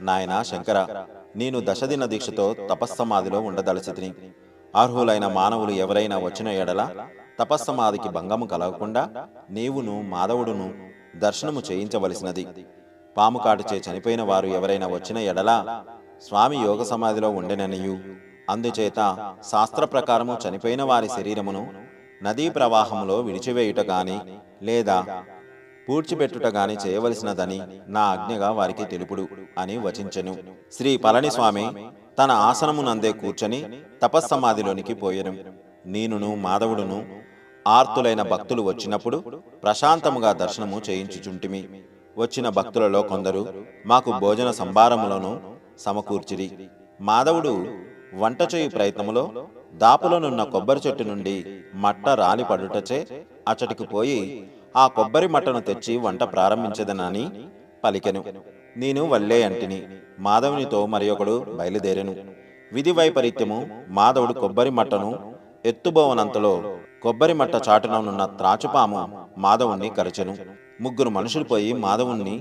నాయనా శంకర, నేను దశదిన దీక్షతో తపస్సమాధిలో ఉండదలచితిని. అర్హులైన మానవులు ఎవరైనా వచ్చిన ఎడల తపస్సమాధికి భంగము కలగకుండా నీవును మాధవుడును దర్శనము చేయించవలసినది. పాము కాటుచే చనిపోయిన వారు ఎవరైనా వచ్చిన ఎడల స్వామి యోగ సమాధిలో ఉండెననియు, అందుచేత శాస్త్ర ప్రకారము చనిపోయిన వారి శరీరమును నదీ ప్రవాహములో విడిచివేయుట గాని లేదా పూడ్చిపెట్టుట గాని చేయవలసినదని నా ఆజ్ఞగా వారికి తెలుపుడు అని వచించెను. శ్రీ పళనిస్వామి తన ఆసనమునందే కూర్చొని తపస్సమాధిలోనికి పోయెను. నేనును మాధవుడును ఆర్తులైన భక్తులు వచ్చినప్పుడు ప్రశాంతముగా దర్శనము చేయించుచుంటిమి. వచ్చిన భక్తులలో కొందరు మాకు భోజన సంభారములను సమకూర్చిరి. మాధవుడు వంట చేయు ప్రయత్నములో దాపులోనున్న కొబ్బరి చెట్టు నుండి మట్ట రాలి పడుటచే అచ్చటికి పోయి ఆ కొబ్బరి మట్టను తెచ్చి వంట ప్రారంభించదనని పలికెను. నేను వల్లే అంటిని. మాధవునితో మరి ఒకడు బయలుదేరెను. విధి వైపరీత్యము మాధవుడు కొబ్బరి మట్టను ఎత్తుబోవనంతలో కొబ్బరి మట్ట చాటుననున్న త్రాచుపాము మాధవుణ్ణి కరచెను. ముగ్గురు మనుషులు పోయి మాధవుణ్ణి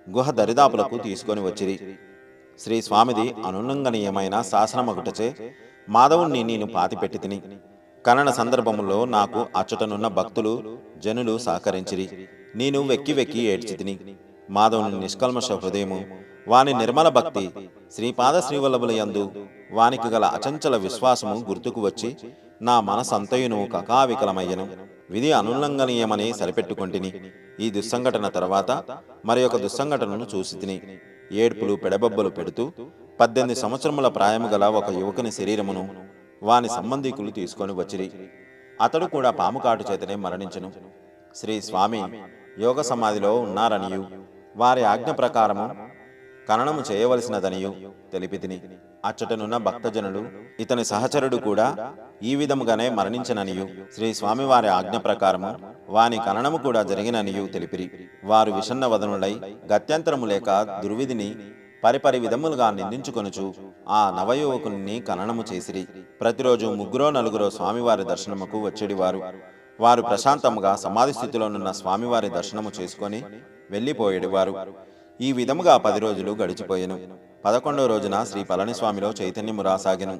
గుహ దరిదాపులకు తీసుకొని వచ్చిరి. శ్రీ స్వామిది అనుల్లంఘనీయమైన శాసనమగుటచే మాధవుణ్ణి నేను పాతిపెట్టి తిని. ఖనన సందర్భములో నాకు అచ్చటనున్న భక్తులు జనులు సహకరించిరి. నేను వెక్కి వెక్కి ఏడ్చి తిని. మాధవుని నిష్కల్మష హృదయము, వాని నిర్మల భక్తి, శ్రీపాద శ్రీవల్లభుల యందు వానికి గల అచంచల విశ్వాసము గుర్తుకు వచ్చి నా మనసంతయును కకావికలమయ్యను. విధి అనుల్లంఘనీయమని సరిపెట్టుకొంటిని. ఈ దుస్సంఘటన తర్వాత మరి ఒక దుస్సంఘటనను చూసి తిని. ఏడ్పులు పెడబొబ్బలు పెడుతూ 18 సంవత్సరముల ప్రాయము గల ఒక యువకుని శరీరమును వాని సంబంధీకులు తీసుకొని వచ్చిరి. అతడు కూడా పాము కాటు చేతనే మరణించెను. శ్రీ స్వామి యోగ సమాధిలో ఉన్నారనియు వారి ఆజ్ఞ ప్రకారము ఖననము చేయవలసినదనియు తెలిపితిని. అచ్చటనున్న భక్తజనులు ఇతని సహచరుడు కూడా ఈ విధముగానే మరణించననియు శ్రీ స్వామి వారి ఆజ్ఞ ప్రకారము వాని ఖననము కూడా జరిగిననియు తెలిపిరి. వారు విషన్న వదనులై గత్యంతరము లేక దుర్విధిని పరిపరి విధములుగా నిందించుకొనుచు ఆ నవయువకుని ఖననము చేసిరి. ప్రతిరోజు ముగ్గురో నలుగురో స్వామివారి దర్శనముకు వచ్చేడివారు. వారు ప్రశాంతముగా సమాధి స్థితిలోనున్న స్వామివారి దర్శనము చేసుకొని వెళ్ళిపోయేడివారు. ఈ విధముగా 10 రోజులు గడిచిపోయెను. 11వ రోజున శ్రీ పళనిస్వామిలో చైతన్యము రాసాగెను.